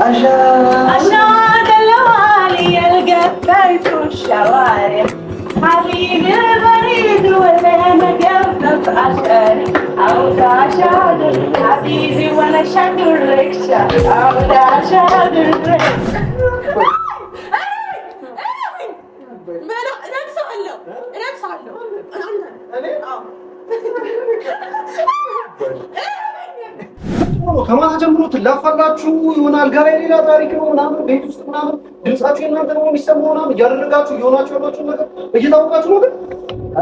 أشاد اللوالي القفيت والشوارع حبيبي البريد وانا قلبك عشاني عود عشان حبيبي وانا شاكر ركشة عود عشان الركشة ከማታ ጀምሮ ትላፋላችሁ ይሆናል። ጋር ሌላ ታሪክ ነው ምናምን ቤት ውስጥ ምናምን ድምጻችሁ እናንተ ነው የሚሰማው ምናምን እያደረጋችሁ እየሆናችሁ ያላችሁ ነገር እየታወቃችሁ ነው። ግን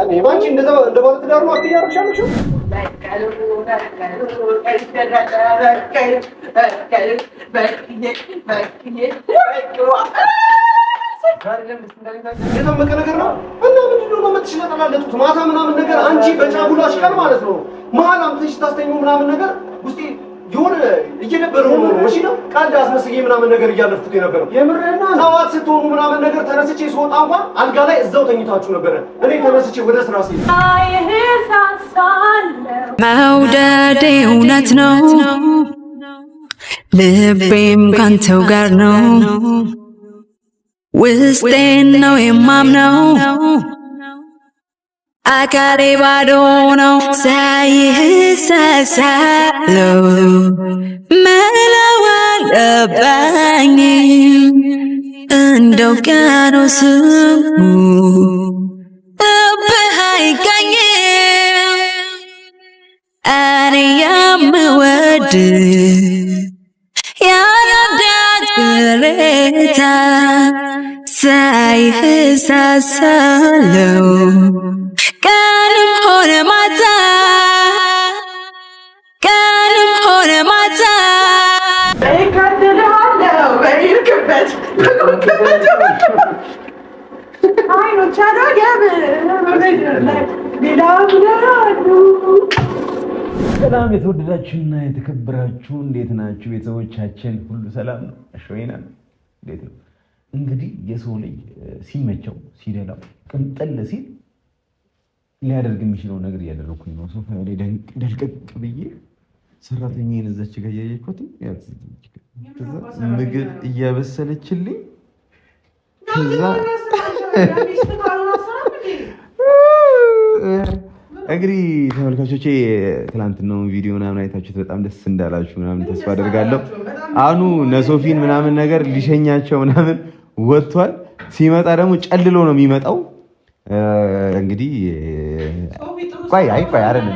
እኔ ባንቺ እንደ ባለ ትዳር ነው አትያርሻለሽ። የተመቀ ነገር ነው እና ምንድነው ነው የምትሽለጠላለጡት ማታ ምናምን ነገር አንቺ በጫጉላሽ ቀን ማለት ነው መሀል አምጥተሽ ታስተኙ ምናምን ነገር ውስጤ የሆነ እየነበረው ነው እሺ ነው ቃል አስመስዬ ምናምን ነገር እያለፍኩት የነበረው የምርና ታዋት ስትሆኑ ምናምን ነገር ተነስቼ ስወጣ እንኳን አልጋ ላይ እዛው ተኝታችሁ ነበር። እኔ ተነስቼ ወደ ስራ ሲል መውደዴ እውነት ነው ልቤም ካንተው ጋር ነው ውስጤን ነው የማምነው አካሌ ባዶ ነው ሳይህ ሳሳለው መላው አለባኝ እንደው ውቅያኖስሙ ልብህ አይገኝም እኔ የምወድ ያረዳት ቅሬታ ሳይህ ሳሳለው ቀንም ሆነ ማታ ቀንም ሆነ ማታ ይከተልሃለሁ በይርክበት አይኖች አዳገብ ሰላም የተወደዳችሁና የተከበራችሁ እንዴት ናችሁ? ቤተሰቦቻችን ሁሉ ሰላም ነው? አሽወይና እንዴት ነው? እንግዲህ የሰው ልጅ ሲመቸው ሲደላው ቅምጠል ሲል ሊያደርግ የሚችለው ነገር እያደረኩኝ ነው። ሶፋ ላይ ደልቀቅ ብዬ ሰራተኛዬን እዛች ጋር እያየኳት ምግብ እያበሰለችልኝ ከዛ እንግዲህ ተመልካቾቼ ትናንትናው ቪዲዮ ምናምን አይታችሁት በጣም ደስ እንዳላችሁ ምናምን ተስፋ አደርጋለሁ። አኑ ነሶፊን ምናምን ነገር ሊሸኛቸው ምናምን ወጥቷል። ሲመጣ ደግሞ ጨልሎ ነው የሚመጣው። እንግዲህ ቆይ አይደለም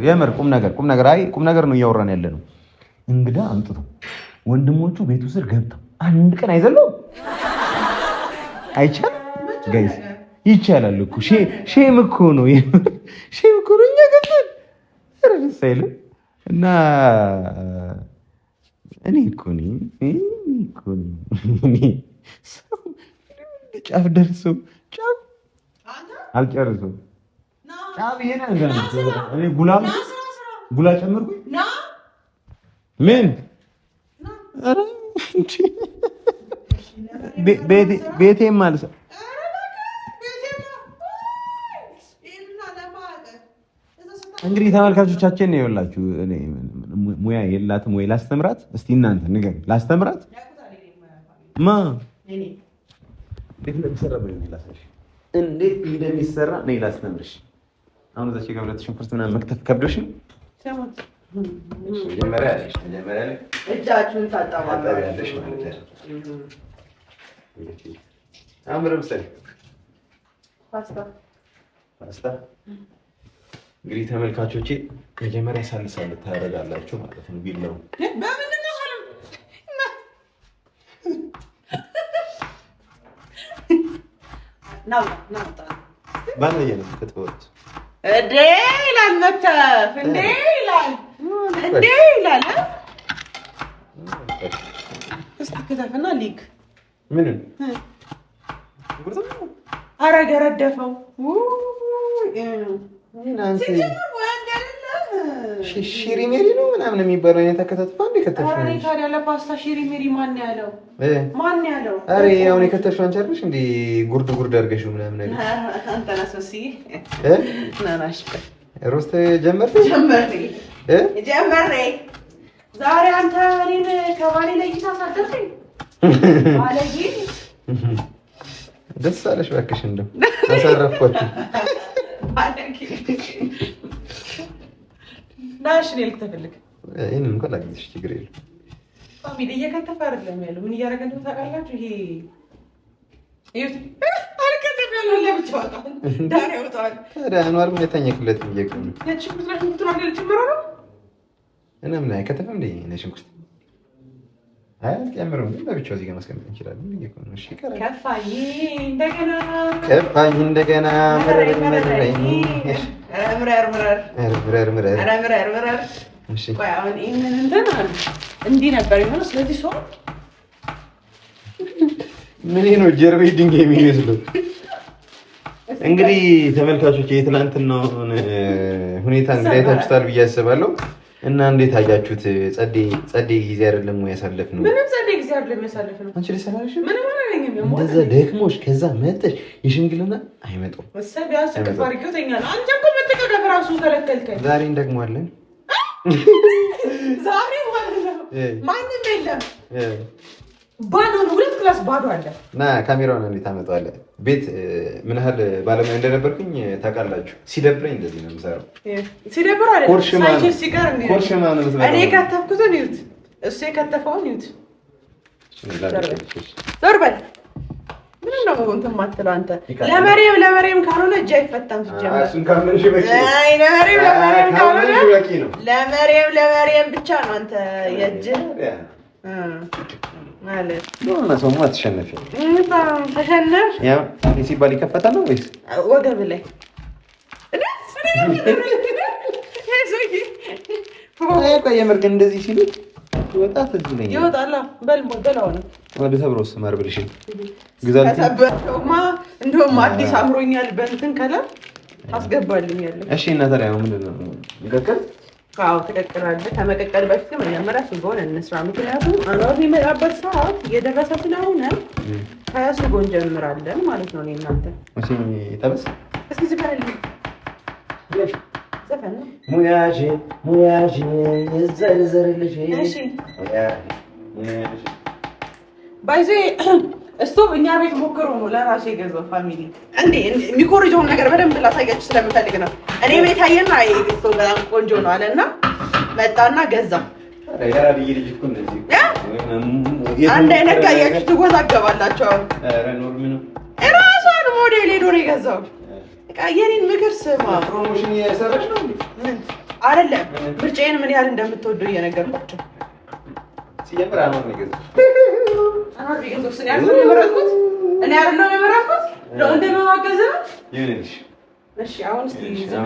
የምር ቁም ነገር ነው እያወራን ያለ ነው። እንግዳ አምጥቶ ወንድሞቹ ቤቱ ስር ገብተው አንድ ቀን አይዘለው አይቻልም ጋይስ ይቻላል እኮ ሼም እኮ ነው እኛ ገብተን ረስ አይልም እና እኔ እኮ ጫፍ ደርሰው ጫፍ አልጨርሰው ጫፍ ይሄን እኔ ጉላ ጨምርኩኝ ምን ቤቴም ማለት እንግዲህ ተመልካቾቻችን ነው ያላችሁ። እኔ ሙያ የላትም ወይ ላስተምራት? እስቲ እናንተ ንገሩ። ላስተምራት እንዴት እንደሚሰራ ነይ ላስተምርሽ። አሁን እዛች ጋር ሁለት ሽንኩርት ምናምን መክተፍ ከብዶሽ ነው? መጀመሪያ ላይ እጃችሁን ታጠባላችሁ ማለት ነው። አምረም ሰሪ ፓስታ እንግዲህ ተመልካቾቼ መጀመሪያ ሳልሳል ታደርጋላችሁ ማለት ነው። ቢላው በምን ነው ሰላም ነው ባንየ ነው ከተወት እዴ ይላል መተፍ እንዴ ይላል እስቲ ከተፈና ሊክ ምን አረገረደፈው ሽሪ ሜሪ ነው ምናምን የሚባለው አይነት ተከታትፋ እንደ ከተፈ አሬ ታዲያ ለፓስታ ሽሪ ሜሪ ማን ያለው? አሬ አሁን የከተፍሽ አንቺ አይደልሽ እንዴ? ጉርድ አድርገሽው ምናምን ነገር አንተ ናሶሲ ናናሽ ሮስት ጀመርኩ ዛሬ አንተ እኔን ከባሌ ለይታ ሳደርኩኝ ባለጌ። ደስ አለሽ እባክሽ፣ እንደው አሳረፍኳችሁ። ባለጌ ናሽ ነው ልትፈልግ ይሄን እንኳን ላግዝሽ፣ ችግር የለም። ፋሚሊ እየከተፈ አይደለም ያለው። ምን እያደረገ እንደው ታውቃላችሁ? ይሄ እዩት፣ አልከተፈ ነው ለብቻው አጣን ዳር ያወጣል። ታዲያ አንዋር ምን የተኛክለት ይየቀም ነጭ ምትራሽ ምትራሽ ልትመራ ነው እና ምን አይከተፈም እንዴ? ነሽንኩት አይ ያምረው ግን ለብቻው እዚህ ጋር ማስቀመጥ እንችላለን። ይየቀም እሺ፣ ይቀራል። ከፋኝ እንደገና ምረር እሺ ቆይ አሁን ይሄንን እንትን እንዲህ ነበር የሚሆነው። ስለዚህ ሰው ምን ነው ጀርባዬ ድንጋይ የሚመስለው። እንግዲህ ተመልካቾች የትናንትናውን ሁኔታ እንግዲህ አይታችሁታል ብዬ አስባለሁ። እና እንዴት አያችሁት? ጸዴ ጊዜ አይደለም ወይ ያሳለፍነው? ምንም ጸዴ ጊዜ አይደለም ያሳለፍነው። አንቺ ለሰላሽ ምንም አላለኝም። እንደዛ ደክሞሽ ከዛ መተሽ የሽምግልና አይመጣም መሰብ ያስከፋ አድርገውተኛ ነው። አንተ እኮ መተቀደፍ ራሱ ከለከልከኝ። ዛሬ እንደግማለን። ዛሬ ማለት ነው ማንም የለም። ባዶ ነው። ሁለት ክላስ ባዶ አለ። እና ካሜራውን እንዴት አመጣዋለሁ? ቤት ምን ያህል ባለሙያ እንደነበርኩኝ ታውቃላችሁ። ሲደብረኝ እንደዚህ ነው የምሰራው። ሲደብር አይደለም ሳይችል ሲቀር ነው። እኔ ከተፍኩትን ይዩት፣ እሱ የከተፈውን ይዩት። ዞር በል። ምን ነው እንትን የማትለው አንተ? ለመሬም ካልሆነ እጅ አይፈታም ሲጀመር። እሱን ካመንሽ በቂ ነው። አይ ለመሬም ካልሆነ በቂ ነው። ለመሬም ብቻ ነው አንተ የእጅ ማለት ነው። ሰውማ ተሸነፈ። ተሸነፍ ያው ሲባል ይከፈታል ነው ወይስ ወገብ ላይ? ቆይ የምር ግን እንደዚህ ሲሉ ይወጣት እዚህ ይወጣል። በልሞደላው ነው ወደ ተብሮስ ማርብልሽ ግዛት ተሰበረውማ። እንደውም አዲስ አምሮኛል በእንትን ከለር ታስገባልኛለህ። እሺ እና ታዲያ ምንድን ነው ይቀቀል? አዎ ትቀቅላለህ። ከመቀቀል በፊት መጀመሪያ ስጎን እንስራ። ምክንያቱም አኗር የሚመጣበት ሰዓት እየደረሰ ስለሆነ ከስጎ እንጀምራለን ማለት ነው። እኔ እናንተ እሺ ተበስ እስኪ ዝፈንልኝ። ዘፈን ነው ሙያሽ ይዘርዘርልሽ። እሺ ባይዜ እስቶቭ እኛ ቤት ሞክሮ ነው ለራሴ የገዛው። ፋሚሊ እንዴ የሚኮርጀውን ነገር በደንብ ላሳያችሁ ስለምፈልግ ነው። እኔ ቤት አየና አይ እስቶቭ በጣም ቆንጆ ነው አለና መጣና ገዛ። ያራዲይ ልጅ እኮ እንደዚህ አንድ አይነት ጋያችሁ ትጎዛገባላችሁ። ኧረ ኖርም ነው እራሷን ሞዴል ሄዶ ነው የገዛው። በቃ የኔን ምክር ስማ። ፕሮሞሽን እየሰራች ነው ምን አይደለም ምርጫዬን ምን ያህል እንደምትወደው እየነገርኳቸው ሲጀምር አሁን ነው የገዛው። እኔ አይደለም የመረጥኩት እንደማዋገዝ ነው ይሁንልሽ። እሺ አሁን እስቲ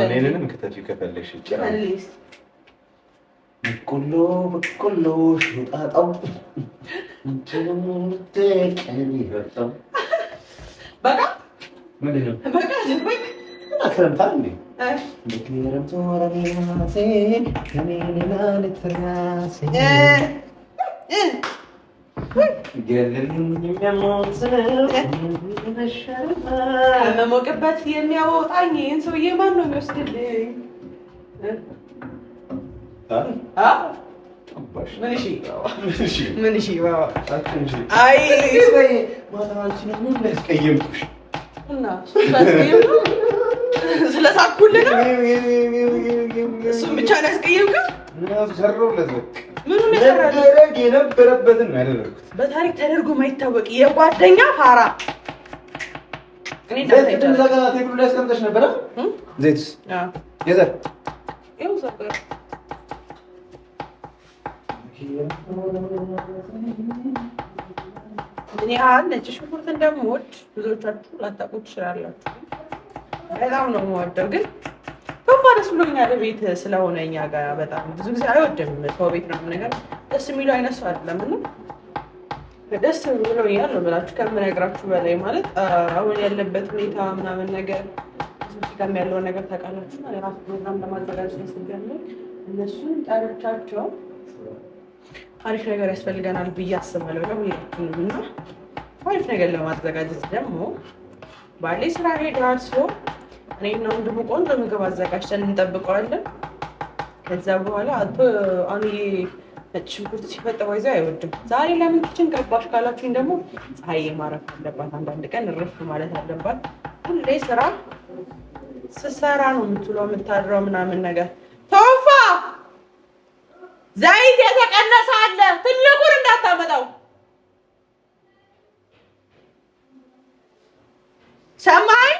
እኔንም ከተፊው ከፈለግሽ ይችላል። በቆሎ ሹጣጣው እንትምንተቀን ይወጣው በቃ ምንድን ነው በቃ አክረምታ እንዴ በክረምቱ ወራኔ ከኔና ለተራሴ ከመሞቅበት የሚያወጣኝ ይህን ሰውዬ ማን ነው የሚወስድልኝ? ምን እሺ አይ እና ስለሳኩልህ ነው እሱም ብቻ ነው ያስቀየምከው? ምኑን የነበረበትን ነው ያደረኩት። በታሪክ ተደርጎ የማይታወቅ የጓደኛ ፋራ ቴብሉ ላይ አስቀምጠሽ ነበረ። ዘይቱስ የዘር ምን ያህል ነጭ ሽንኩርት እንደምወድ ብዙዎቻችሁ ላታውቁ ትችላላችሁ። በጣም ነው የምወደው፣ ግን ቶፋ ደስ ብሎኛል። ቤት ስለሆነ እኛ ጋር በጣም ብዙ ጊዜ አይወድም ሰው ቤት ነው ነገር ደስ የሚለው አይነት ሰው አይደለም እና ደስ ብሎኛል ነው ብላችሁ ከምነግራችሁ በላይ ማለት አሁን ያለበት ሁኔታ ምናምን ነገር ጋር ያለው ነገር ታውቃላችሁ። ራሱ ፕሮግራም ለማዘጋጀት ያስፈልጋል። እነሱን ጠርቻቸው አሪፍ ነገር ያስፈልገናል ብዬ አስባለሁ። ለሁላችንም እና አሪፍ ነገር ለማዘጋጀት ደግሞ ባሌ ስራ ሄዷል። ሰው እኔና ወንድሙ ቆንጆ ምግብ አዘጋጅተን እንጠብቀዋለን። ከዛ በኋላ አቶ አሁን ነጭ ሽንኩርት ሲፈጠር ወይዘው አይወድም። ዛሬ ለምን ኪችን ገባሽ ካላችሁኝ ደግሞ ፀሐይ ማረፍ አለባት። አንዳንድ ቀን እረፍ ማለት አለባት። ሁሌ ስራ ስሰራ ነው የምትውለው የምታድረው ምናምን ነገር። ተወፋ ዘይት የተቀነሰ አለ፣ ትልቁን እንዳታመጣው። ሰማይ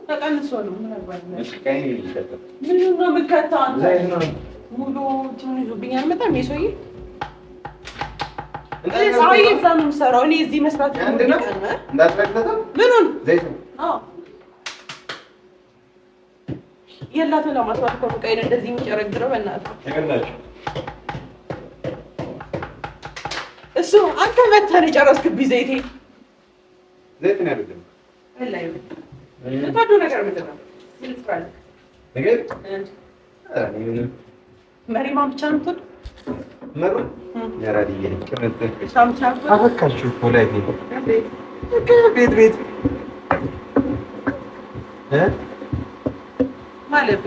ተቀንሶ ነው። ምን ነው የምከታው አንተ? ሙሉ ትንሽ ይዞብኛል። በጣም የሰውዬ ፀሐይ እዛ ነው የምሰራው እኔ እዚህ መስራት ምኑን የላትም ለማስራት እኮ ቀይን እንደዚህ የሚጨረግረው በእናትህ እሱ አንተ መተህ ነው የጨረስክብኝ። ዘይት ነው ያደረገው ላይ ለታዶ ነገር ምንድን ነው ይልስራል ነገር መሪማን ብቻ ነው ትል መሩ ያራዲዬ ከመጣ ሳምቻ አፈካችሁ ወላይ ቤት ማለት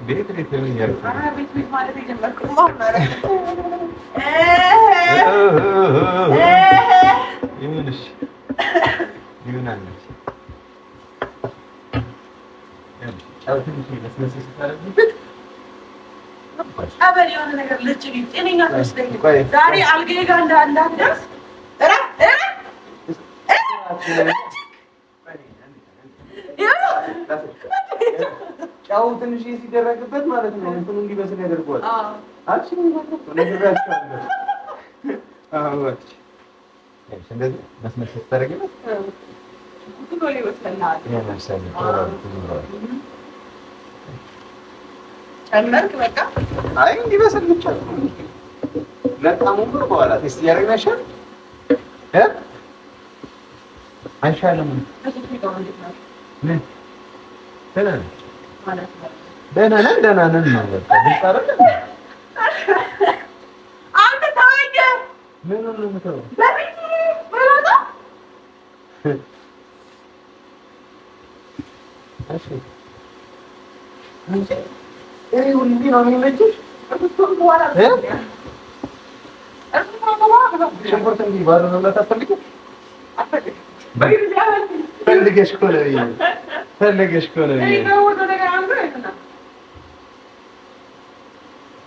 ቤት ነው ያለው ቤት ማለት የጀመርኩት ይሁንሽ ይሁናለሽ አበል የሆነ ነገር ልጭ ጤነኛ ትመስለኝ። ዛሬ አልጋዬ ጋር እንዳትደርስ ጫው ትንሽ ሲደረግበት ማለት ነው እንትኑ እንዲበስል ያደርገዋል። እንደዚህ መስመር ስታደርጊበት ጨመርክ በቃ። አይ እንዲበስል ብቻ ነው። በጣም ሙሉ በኋላ ቴስት እያደረግን አይሻልም? አይሻልም? ደህና ነን ማለት ነው። አንተ ታወጀ ምን ነው የምትለው? እሺ እኔ ሁሌ ነው የሚመችሽ። ሽንኩርት እንዲህ ባዶ መብላት አትፈልጊም? ፈልገሽ እኮ ነው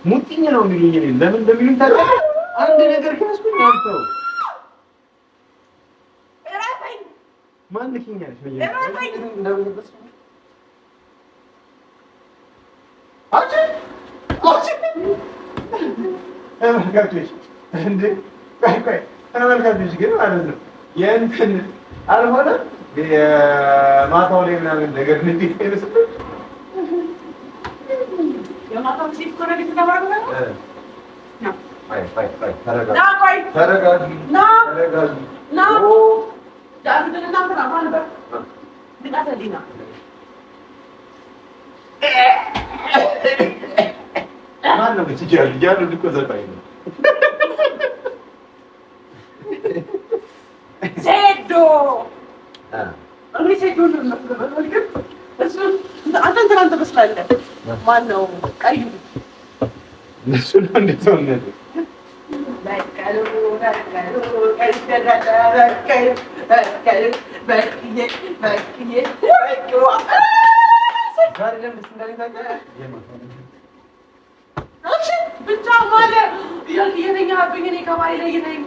ሙጥኝ ነው የሚሉኝ። እኔን ለምን እንደሚሉኝ ታውቃለህ? አንድ ነገር ከያዝኩኝ አልተው ማን ልኪኛለሽ? ተመልካቾች ግን ማለት ነው የእንትን አልሆነም የማታው ላይ ምናምን ነገር እንዴት አይመስልም? የማታው ሲት ኮነ ተባረከ ማነው ቀዩ እሱ ነው እንደተወነደ ብቻ ማለት እየተኛብኝ እኔ ከባይ ላይ ነኝ።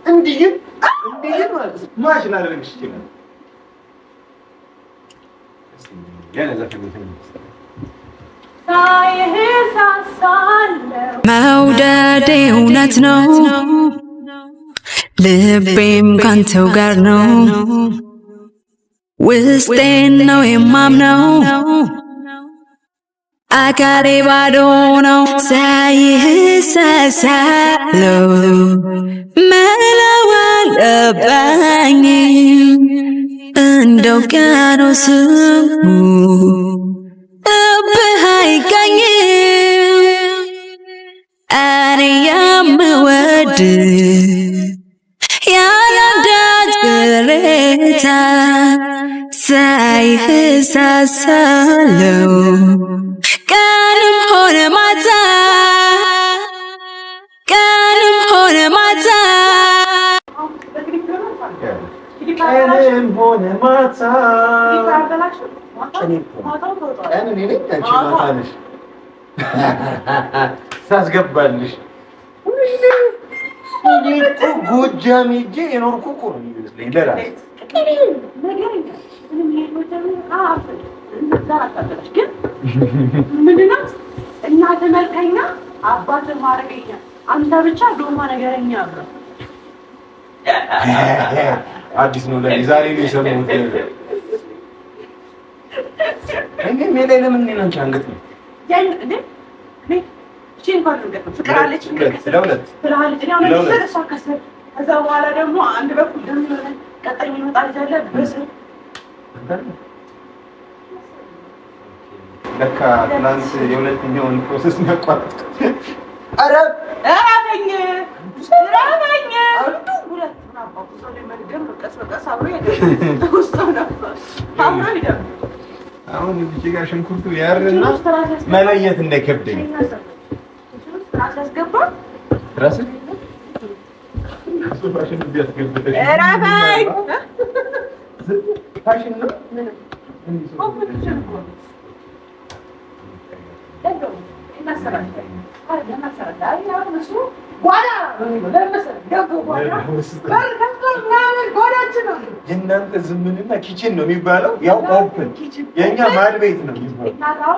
እንዲህ ማለት ማሽን አደረግሽ ይችላል። መውደዴ እውነት ነው፣ ልቤም ካንተው ጋር ነው፣ ውስጤን ነው የማምነው፣ አካሌ ባዶ ነው ሳይህ ሳሳለው መላው አልገባኝ እንደው ውቅያኖስሙ ልብህ አይገኝም እኔ የምወድ ያለ አንዳች ቅሬታ ሳይህ ሳሳለው ቀንም ሆነ ማታ ቀንም ሆነ ማታ ቀንም ሆነ ማታ ሳስገባልሽ ጎጃም ሄጄ የኖርኩ እኮ ነው የሚመስለኝ ለራሴ ምንድነው እናት መልከኛ አባት ማረገኛ አንተ ብቻ ዶማ ነገረኛ አብረ አዲስ ነው ለኔ ዛሬ ነው የሰማሁት። እኔ ሜላ ለምን ነው አንቺ አንገት ነው ያን እንዴ እቺን ባልንገት ፍቅር አለች ለሁለት ከዛ በኋላ ደግሞ አንድ በኩል ደም ይሆናል ቀጣይ የሚመጣ ልጅ አለ በስር ለካ ትናንት የሁለተኛውን ፕሮሰስ ያቋርጥ ኧረ አራበኝ ሁለት ምናባው ሰው ለመድገም ቀስ በቀስ አብሮ ይደም ውስጥ ነው አብሮ ይደም አሁን እዚህ ጋር ሽንኩርቱ ያርና መለየት እንደከብደኝ ራስ ያስገባ ራስ ፋሽን ቢያስገብተሽ አራበኝ ፋሽን ነው ምን የእናንተ ዝምንና ኪችን ነው የሚባለው። ያው ኦፕን የኛ ማድ ቤት ነው የሚባለው።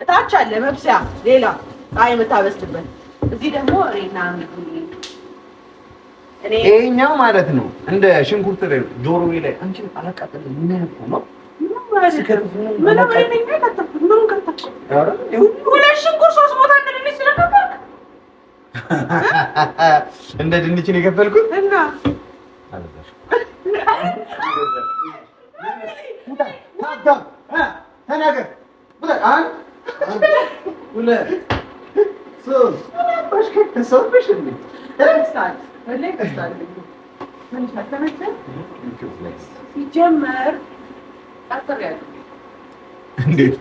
እታች አለ መብሰያ ሌላ ፀሐይ የምታበስልበት እዚህ ደግሞ ይሄኛው ማለት ነው እንደ ሽንኩርት ጆሮዬ ላይ አንቺን አላቃጠለም ምን ነው እንደ ድንች ነው የከፈልኩት እና ተናገር ሲጀመር አጥር ያለው እንዴት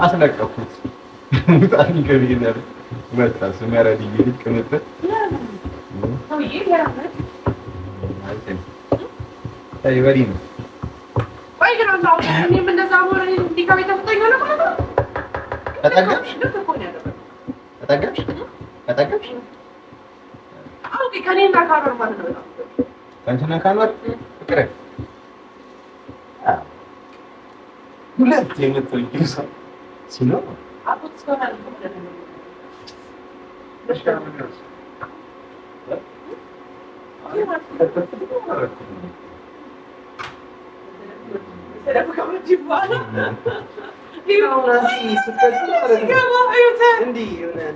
አስለቀኩት ሙጣኒ ከቢነር መጣ ስመረድ ይልቅምት አይ ወዲ ነው ቆይ ግን አሁን እኔም እንደዛ ሆነ እንዲካው ተፈጠኝ ነው ማለት ነው ተጠገብሽ አውቂ ከኔና ካሮር ማለት ነው አንተና ካሮር ፍቅር ሁለት የምትወጂው ሰው ሲኖር አጥቶ ስኮናል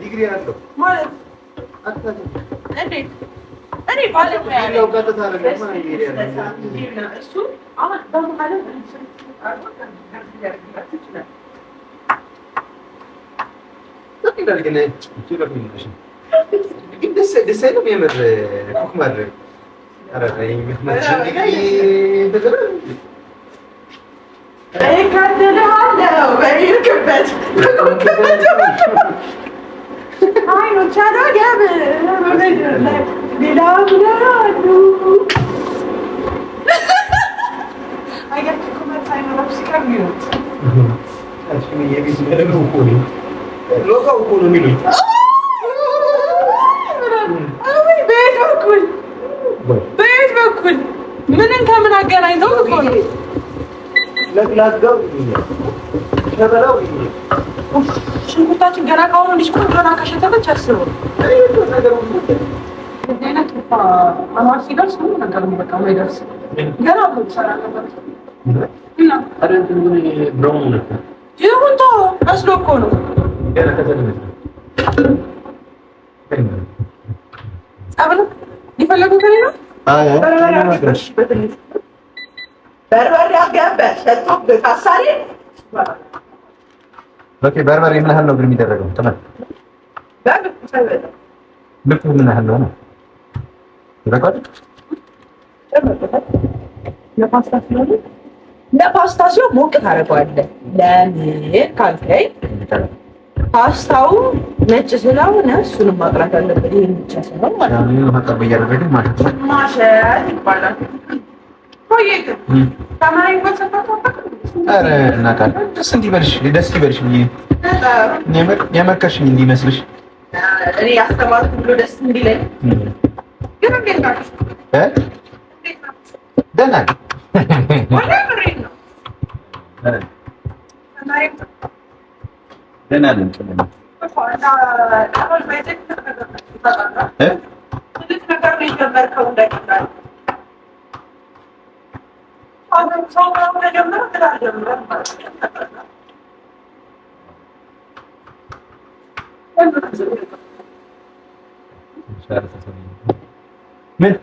ዲግሪ አለው ማለት እኔ ባለሙያ ያለው ቀጥታ አይደለም እሱ አሁን በመሀል ግን ደስ አይልም የምር ኩክ ማድረግ እከተልሃለሁ በሄድክበት አይኖች አላገብ ሌላ ብለሉ ሎጋው እኮ ነው የሚሉኝ በየት በኩል ምንን ከምን አገናኝተው እኮ ነው ለግላጋው ሸበላው ሽንኩርታችን ገና ካሁኑ ልጅ ቆንጆና ከሸተተች አስበው አይነት አማር ሲደርስ ሁሉ ነገር በቃ ማይደርስ ገና ብሎ ሰራ ነበር እና አረንት ምን ብራውን ነበር ይሁን ተው መስሎ እኮ ነው ገና ከተነሳ ጸበል ይፈለጉ ከሌላ በርበሬ አገበሽ ሰጥቶብህ ካሳሪ ኦኬ። በርበሬ ምን ያህል ነው ግን የሚደረገው? ተመን ልክ ምን ያህል ነው? ይበቃል። ለፓስታ ሲሆን ሞቅ ታደርገዋለህ። ለምን ካልከኝ ፓስታው ነጭ ስለሆነ እሱንም ማቅራት አለበት። ይሄን ብቻ ሳይሆን ማለት ነው ማቀብ እያደረግን ማለት ይባላል። ኧረ እናውቃለን። ደስ እንዲበልሽ የመከርሽኝ እንዲመስልሽ እኔ ያስተማርኩ ብሎ ደስ እንዲለኝ ግን እንዴት ናችሁ? ደህና ደህና ነን። ምን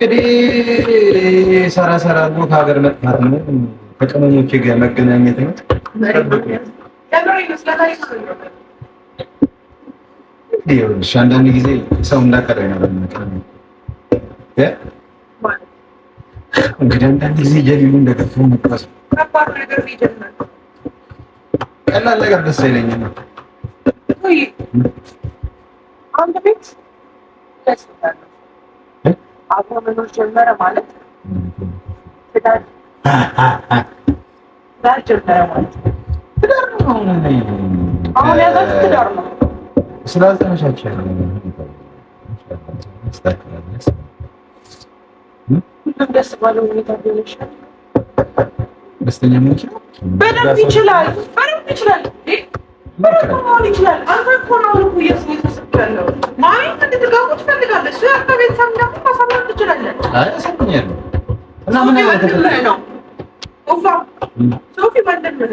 እንግዲህ ሰራ ነው ከሀገር መጥፋት ነው፣ ከቅመሞቼ ጋር መገናኘት ነው። አንዳንድ ጊዜ ሰው እንዳቀረ ነው። እንግዲህ አንዳንድ ጊዜ ጀሊሉ እንደገፉ መጥፋት ቀላል ነገር ደስ አይለኝም። አንድ ቤት አብሮ መኖር ጀመረ ማለት ትዳር ጀመረ ማለት ትዳር ነው። አሁን ያዛችሁ ትዳር ነው። ስላልተመቻቸ ሁሉም ደስ ባለው ሁኔታ ሊሆን ይችላል። ደስተኛ ምን በደንብ ይችላል። መሆን ይችላል። አንተ እኮ ነው ልኩ እየተሰከለው ማሚ እንድትጋቡ ትፈልጋለህ። እሱ ያንተ ቤተሰብ ደግሞ ማሳመን ትችላለህ። አይ አሳምኛለሁ። እና ምን አይነት ነው ኦፋ ሶፊ ወንድምህ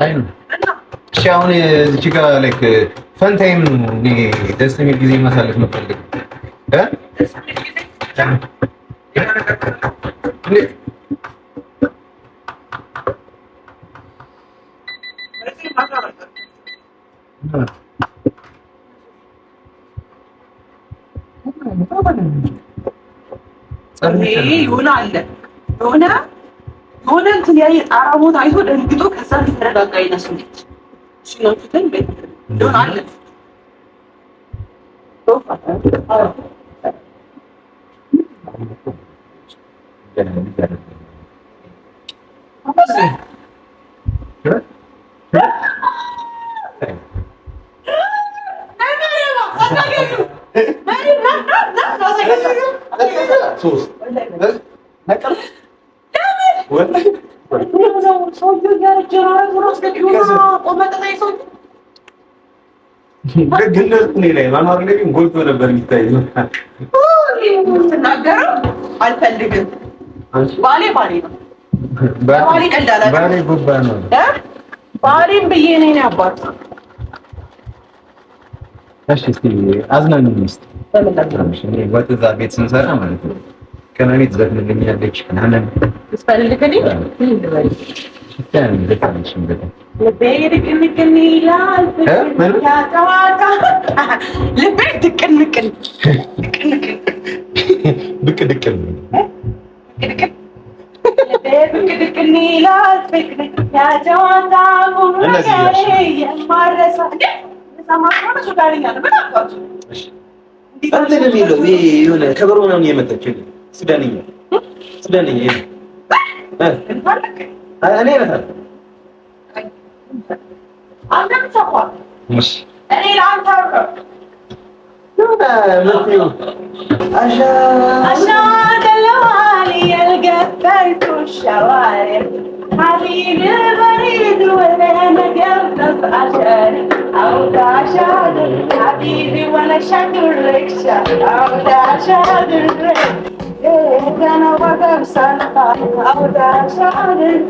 አይ ነው እና እሺ፣ አሁን እዚህ ጋር ላይክ ፈን ታይም ነው። እኔ ደስ የሚል ጊዜ ማሳለፍ መፈልግ ደስ የሚል ጊዜ የሆነ እንትን ያየ ጣራ ቦታ አይቶ ደንግጦ ከዛ ሊተረጋጋ ይነሱልኝ ሲኖቱትን ቤት እንደሆነ አለ ደግነቱ እኔ ላይ ማማር ላይ ግን ጎልቶ ነበር የሚታየው። ትናገረው አልፈልግም። ባሌ ነው። ባሌ ቀልዳላ ባሌ ጎባ ነው። ባሌም ብዬ ነኝ አባት። እሺ እስቲ አዝናኝ ሚስት ወጥ እዛ ቤት ስንሰራ ማለት ነው ከመሬት ዘፍንልኛለች ምናምን ትፈልግልኝ ምን ልበል ልቤ ድቅንቅን ይላል ልቤ ድቅንቅን ብቅ ድቅን ድቅንቅን ይላል ያጨዋታ የማረሳ እንትን የሚለው የሆነ ከበሮ ምናምን የመጣችው ሱዳንኛ እኔ ነበር حبيبي البريد وانا قلبك عشان اوضع شادر حبيبي وانا شادر ركشة اوضع شادر انا وقف صنقة اوضع شادر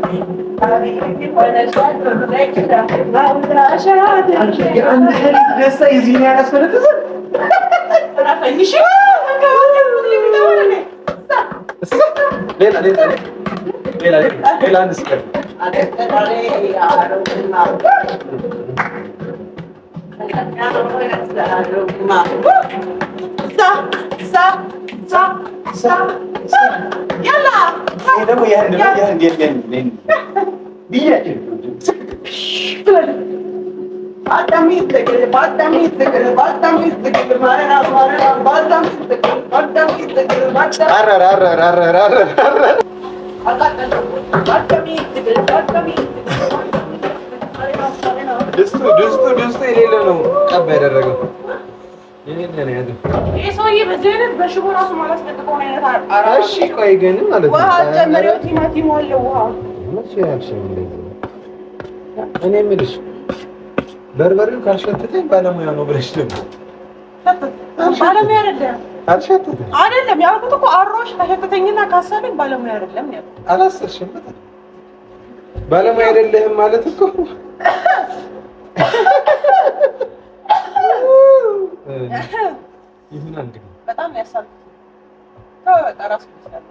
ድስቱ የሌለ ነው ቀባ ያደረገው። ይሄ ሰውዬ በዚህ አይነት በሽቦ ራሱ ማለት ነው አይነት አራ። እሺ ቆይ ግን ማለት ነው ውሃ ጨምሬው ቲማቲም አለው ውሃ መቼ ያልሽኝ እንደዚህ እኔ የምልሽ በርበሬው ካልሸተተኝ ባለሙያ ነው ብለሽ ነበር። ባለሙያ አይደለም አልሸተተኝ አይደለም ያልኩት እኮ አሮሽ ከሸተተኝና ካሳለኝ ባለሙያ አይደለም ያልኩት። አላሰርሽም ባለሙያ አይደለህም ማለት እኮ ይሁን እንግዲህ በጣም ያሳልፍ ተወጣ ራስ ይችላል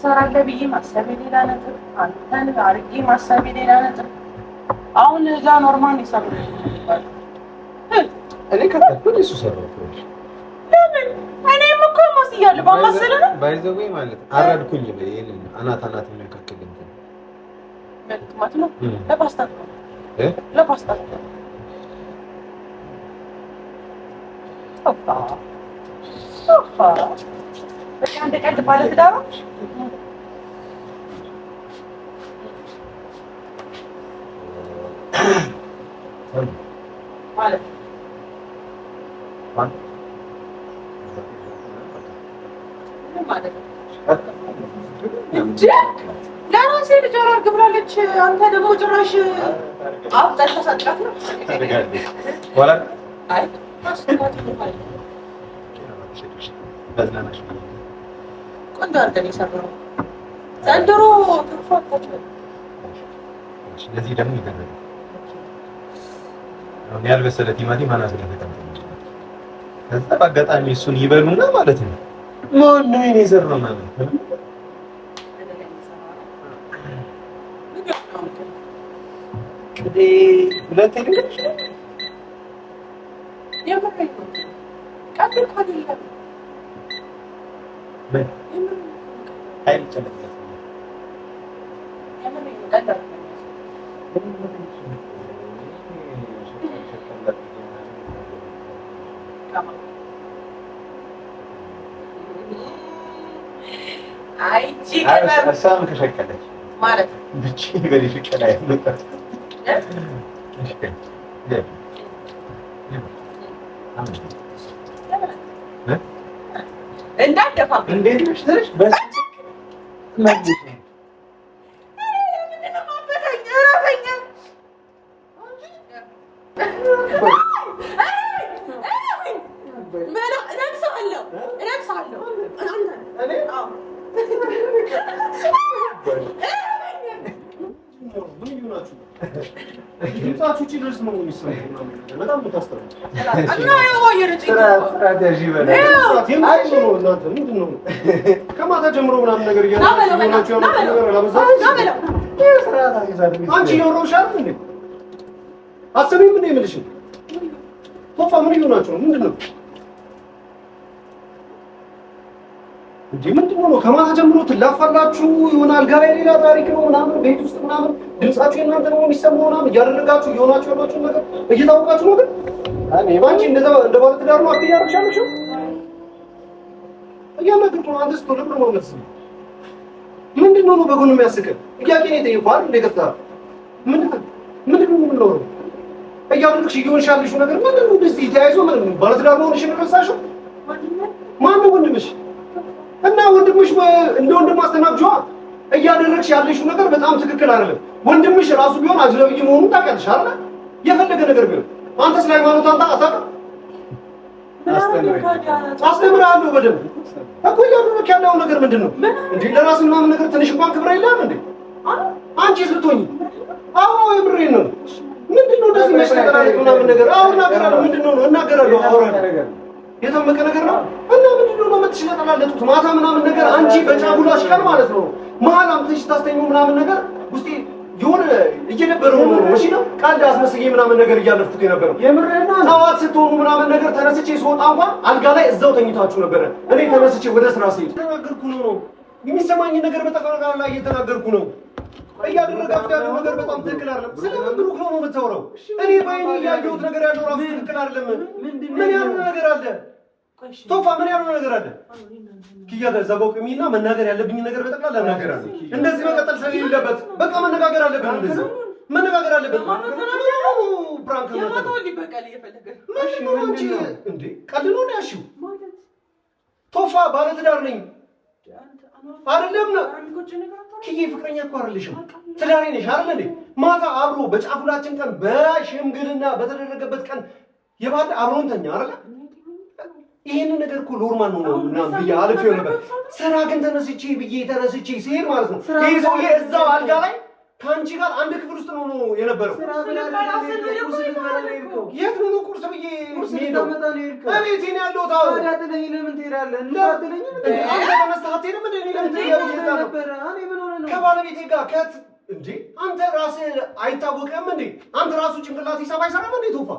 ሰራለ ብዬ ማሰብ ሌላ ነጥብ አንተን አርጌ ማሰብ ሌላ ነጥብ። አሁን እዛ ኖርማል ይሰራል እኔ ከተፈለ እሱ ሰራው ለምን እኔም እኮ ማስያለሁ ባማሰለ ባይዘው ማለት አራድኩኝ ይሄንን አናት የሚያካክል እንትን ማለት ነው ለፓስታ ለፓስታ ሶፋ በቃ ቀድ ባለ ትዳሮች ማለት ለራሴ ልጅ አራርግ ብላለች። አንተ ደግሞ ጭራሽ አውጣሽ ተሰጣት ነው ወላ አይ ቆንጆ አድርገን የሰራው ዘንድሮ ተፋታችሁ። ስለዚህ ደግሞ ይደረጋል። አሁን ያልበሰለ ቲማቲም አናት ስለተቀመጠ ከዛ በአጋጣሚ እሱን ይበሉና ማለት ነው ማን ነው የኔ የሰራው ማለት ነው። ሁለቴ ልጅ የምሬን ነው ቀጥል ካለ ኃይል ጨምር የምሬን ነው ቀጥል አይ እሷም ከሸቀለች ማለት ብቻ በልሽ ቀላይ ነው እንዳደፋ እንዴት ነሽ ትልሽ በስ መልሽ ከማታ ጀምሮ ምናምን ነገር አንቺ ኖሮሻል እንዴ? አሰሚም እንዴ የምልሽ ቶፋ ምን ይሆናችሁ ነው? ምንድነው እንዴ? ምንድነው ነው? ከማታ ጀምሮ ትላፋላችሁ ይሆናል። አልጋ ላይ ሌላ ታሪክ ነው ምናምን፣ ቤት ውስጥ ምናምን ድምጻችሁ እናንተ ነው የሚሰማው ምናምን እያደረጋችሁ እየሆናችሁ ያላችሁ ነገር እየታወቃችሁ ነው። ግን እኔ ባንቺ እንደ ባለ ትዳር ነው አትያርሻለሽ እያናገርኩ ነው። አንተስ ቶሎ ብሎ ነው መስል ምንድነው ነው በጎን የሚያስቀር ጥያቄ ነው የጠየኳል። እንደገፍታ ምንድነው ነው እያደረግሽ እየሆንሻለሽ ነገር ምንድነው? እንደዚህ ተያይዞ ምን ባለ ትዳር ነው ሆነሽ ረሳሽው? ማን ነው ወንድምሽ? እና ወንድምሽ እንደ ወንድም አስተናግጇ እያደረግሽ ያለሽው ነገር በጣም ትክክል አይደለም። ወንድምሽ ራሱ ቢሆን አጅነብይ መሆኑን ታውቂያለሽ አይደል? የፈለገ ነገር ቢሆን አንተ ስለ ሃይማኖት አንተ አታውቅም። አስተምርሃለሁ በደንብ እኮ እያደረክ ያለው ነገር ምንድን ነው እንዴ? ለራስህ ምናምን ነገር ትንሽ እንኳን ክብር የለህም እንዴ? አንቺ ስትሆኚ አዎ የምሬን ነው። ምንድን ነው እንደዚህ መሽከራከር ምናምን ነገር? አዎ እናገራለሁ። ምንድን ነው እናገራለሁ። አወራለሁ። የታመቀ ነገር ነው እና ምንድን ነው የምትሽለጠላለጡት ማታ ምናምን ነገር? አንቺ በጫጉላሽ ቀን ማለት ነው መሀል አምጥተሽ ታስተኙ ምናምን ነገር ውስጤ የሆነ እየነበረው ነው። እሺ ነው ቃል አስመስዬ ምናምን ነገር እያለፍኩት የነበረው የምሬና ጠዋት ስትሆኑ ምናምን ነገር ተነስቼ ስወጣ እንኳን አልጋ ላይ እዛው ተኝታችሁ ነበረ። እኔ ተነስቼ ወደ ስራ ስሄድ ተናገርኩ ነው የሚሰማኝ ነገር በጠቅላላ ላይ እየተናገርኩ ነው። እያደረጋችሁ ያለው ነገር በጣም ትክክል አይደለም። ስለምን ብሩክ ነው የምታወራው? እኔ ባይኔ ያየሁት ነገር ያለው ራሱ ትክክል አይደለም። ምን ያለው ነገር አለ? ቶፋ ምን ያለው ነገር አለ? ኪያ ጋር ዘባው ከሚና መናገር ያለብኝ ነገር በጠቅላላ እናገራለሁ። እንደዚህ መቀጠል ስለሌለበት በቃ መነጋገር አለብን። እንደዚህ መነጋገር አለብን። ፕራንክ ነው ማለት ሊበቃል እየፈለገ ነው እንጂ እንዴ ቀልድ ነው ያልሽው? ቶፋ ባለ ትዳር ነኝ አይደለም ነው ኪዬ ፍቅረኛ እኮ አይደለሽም፣ ትዳሬ ነሽ አይደል እንዴ? ማታ አብሮ በጫጉላችን ቀን በሽምግልና በተደረገበት ቀን የባለ አብሮን ተኛ አይደል? ይሄን ነገር እኮ ኖርማል ነው ምናምን ብዬ አልፌው ነበር። ስራ ግን ተነስቼ ሲሄድ ማለት ነው ይሄ ሰውዬ እዛው አልጋ ላይ ከአንቺ ጋር አንድ ክፍል ውስጥ ነው የነበረው። የት ነው ቁርስ ብዬ ሄደው እቤቴ ነው ያለው። ታው አዳጥለኝ ለምን ትሄዳለህ? እንዳትለኝ አንተ ተነስተህ አትሄድም እንዴ? ለምን ትሄዳለህ? ከባለቤቴ ጋር ከት እንዴ አንተ ራስህ አይታወቅም እንዴ? አንተ ራሱ ጭንቅላት ሂሳብ አይሰራም እንዴ? ቶፋ